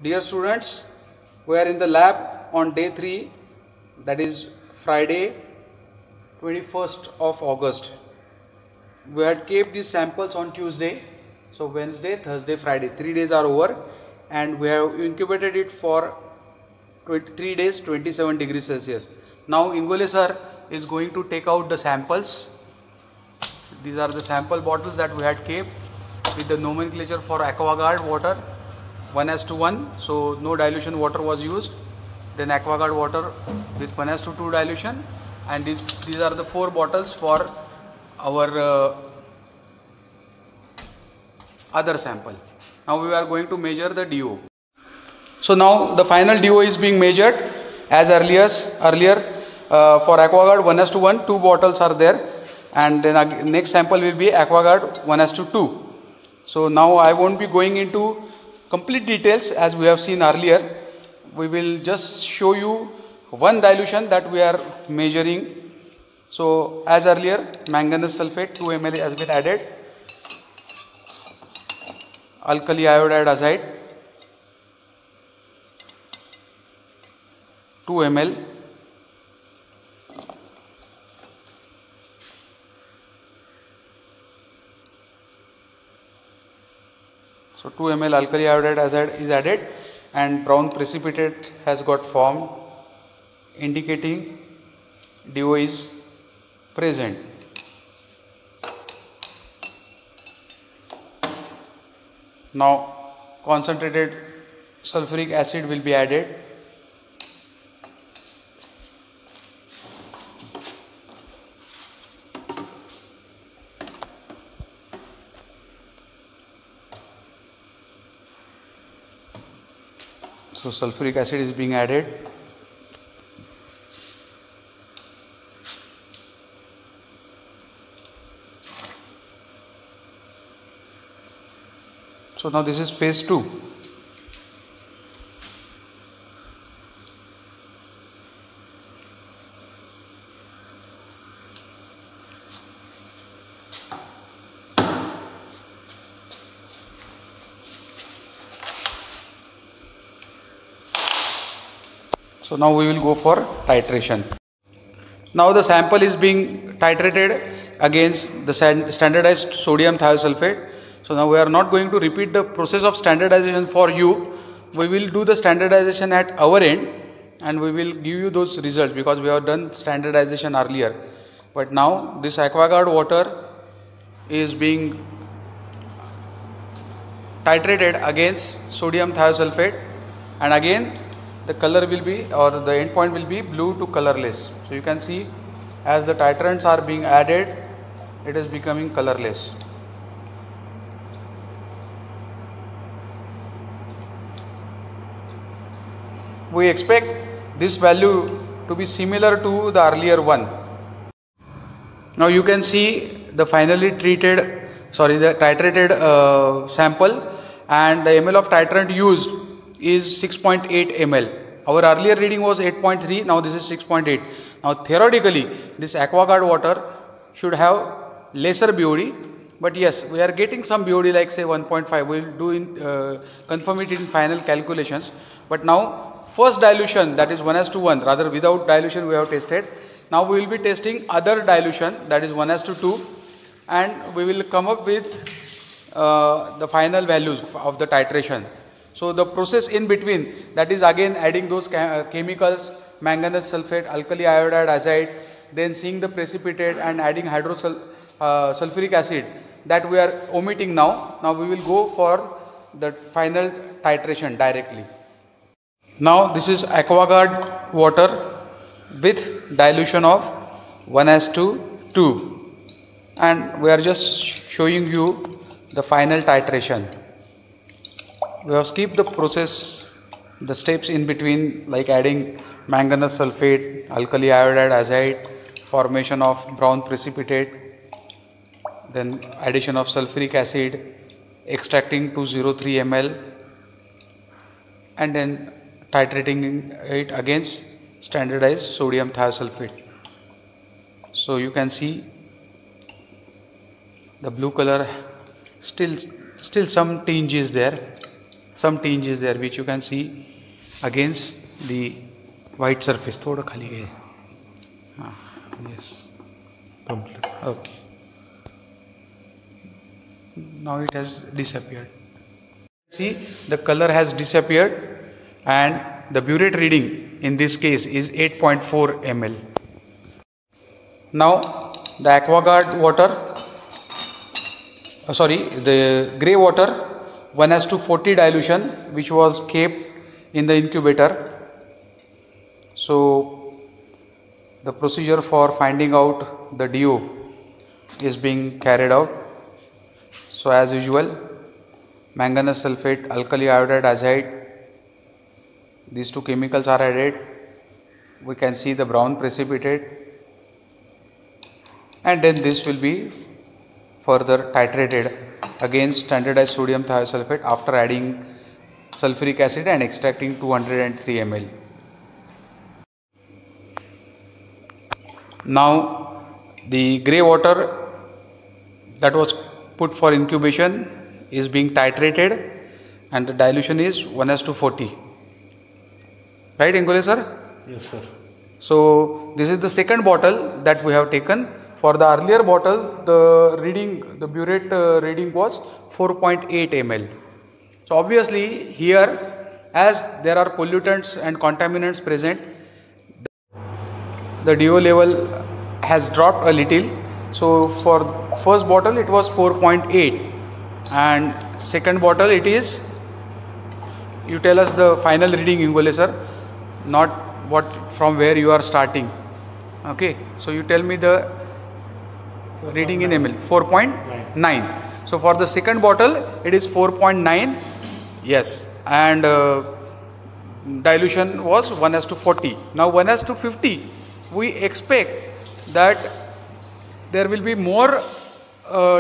Dear students, we are in the lab on day 3, that is Friday 21st of August. We had kept these samples on Tuesday, so Wednesday, Thursday, Friday, 3 days are over, and we have incubated it for 3 days, 27 degrees Celsius. Now Ingole sir is going to take out the samples. These are the sample bottles that we had kept with the nomenclature for AquaGuard water 1:1, so no dilution water was used. Then AquaGuard water with 1:2 dilution, and these are the 4 bottles for our other sample. Now we are going to measure the DO. So now the final DO is being measured as earlier for AquaGuard 1:1, 2 bottles are there, and then next sample will be AquaGuard 1:2. So now I won't be going into complete details as we have seen earlier. We will just show you one dilution that we are measuring. So as earlier, manganese sulfate 2 ml has been added, alkali iodide azide 2 ml, so 2 ml alkali iodide azide is added, and brown precipitate has got formed, indicating DO is present. Now concentrated sulfuric acid will be added. So sulfuric acid is being added. So now this is phase 2. So now we will go for titration. Now the sample is being titrated against the standardized sodium thiosulfate. So now we are not going to repeat the process of standardization for you. We will do the standardization at our end, and we will give you those results because we have done standardization earlier. But now this AquaGuard water is being titrated against sodium thiosulfate, and again the color will be, or the endpoint will be blue to colorless. So you can see as the titrants are being added, it is becoming colorless. We expect this value to be similar to the earlier one. Now you can see the the titrated sample, and the ml of titrant used is 6.8 ml. Our earlier reading was 8.3, now this is 6.8. Now theoretically this AquaGuard water should have lesser BOD, but yes, we are getting some BOD like say 1.5. We will confirm it in final calculations. But now first dilution, that is 1:1, rather without dilution we have tested. Now we will be testing other dilution, that is 1:2, and we will come up with the final values of the titration. So the process in between, that is again adding those chemicals, manganese sulfate, alkali iodide azide, then seeing the precipitate and adding sulfuric acid, that we are omitting now. Now we will go for the final titration directly. Now this is AquaGuard water with dilution of 1:2, and we are just showing you the final titration. We have skipped the process, the steps in between, like adding manganese sulfate, alkali iodide azide, formation of brown precipitate, then addition of sulfuric acid, extracting 203 ml, and then titrating it against standardized sodium thiosulfate. So you can see the blue color, still some tinge is there. some tinge is there which you can see against the white surface. थोड़ा खाली है. Yes. Complete. Okay. Now it has disappeared. See, the color has disappeared and the burette reading in this case is 8.4 ml. Now the AquaGuard water, the grey water 1:40 dilution which was kept in the incubator. So the procedure for finding out the DO is being carried out. So as usual, manganese sulfate, alkali iodide azide, these two chemicals are added. We can see the brown precipitate, and then this will be further titrated against standardized sodium thiosulfate after adding sulfuric acid and extracting 203 ml. Now the grey water that was put for incubation is being titrated and the dilution is 1:40. Right, Ingole sir? Yes, sir. So this is the second bottle that we have taken. For the earlier bottle, the burette reading was 4.8 ml. So obviously here, as there are pollutants and contaminants present, the DO level has dropped a little. So for first bottle it was 4.8 and second bottle it is, you tell us the final reading, Ingole sir, not what from where you are starting. Okay, so you tell me the reading in ml. 4.9. So for the second bottle it is 4.9. Yes, and dilution was 1:40. Now 1:50, we expect that there will be more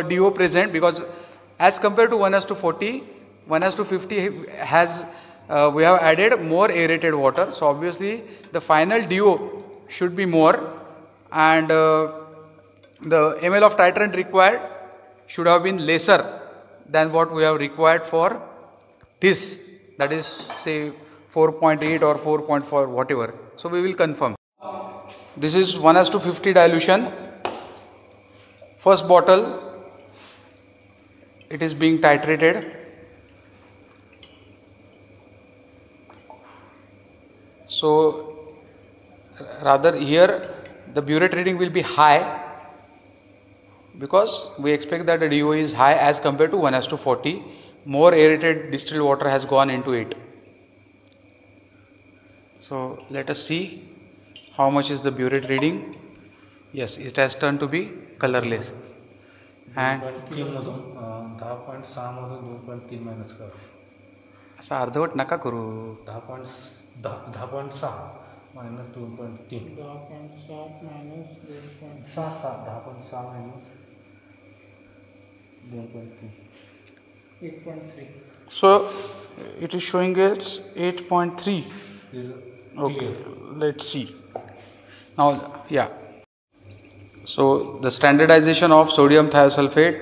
DO present, because as compared to 1:40, 1:50 has we have added more aerated water. So obviously the final DO should be more, and the ml of titrant required should have been lesser than what we have required for this, that is say 4.8 or 4.4 whatever. So we will confirm. This is 1:50 dilution. First bottle, it is being titrated. So rather here the burette reading will be high, because we expect that the DO is high as compared to 1:40. More aerated distilled water has gone into it. So let us see how much is the burette reading. Yes, it has turned to be colorless. And 10.6 मधून 2.3 minus करा. असं अर्धवट नका करू. 10.6 minus 2.3. 10.7 minus 2.6. 10.6 minus 2.3. 8.3. So it is showing us 8.3. Okay, let's see. Now, yeah. So the standardization of sodium thiosulfate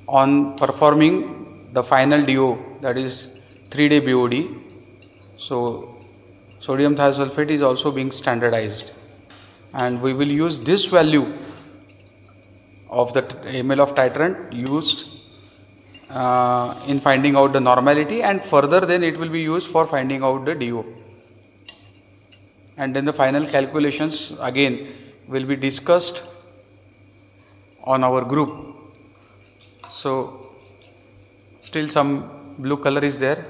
on performing the final DO, that is 3-day BOD. So sodium thiosulfate is also being standardized, and we will use this value of the ml of titrant used in finding out the normality, and further then it will be used for finding out the DO. And then the final calculations again will be discussed on our group. So still some blue color is there.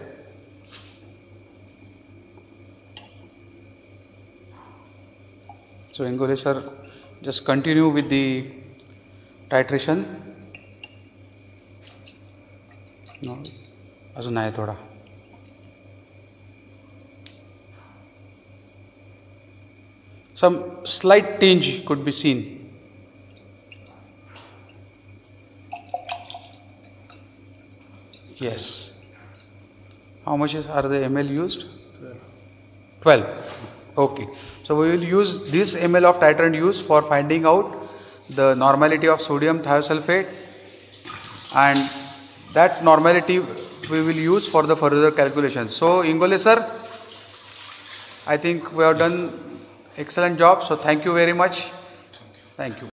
So Ingole sir, just continue with the titration. No, अजून आहे थोडा. Some slight tinge could be seen. Yes. How much are the ml used? 12. Okay. So we will use this ml of titrant used for finding out the normality of sodium thiosulfate, and that normality we will use for the further calculation. So Ingole sir, I think we have done excellent job. So thank you very much. Thank you.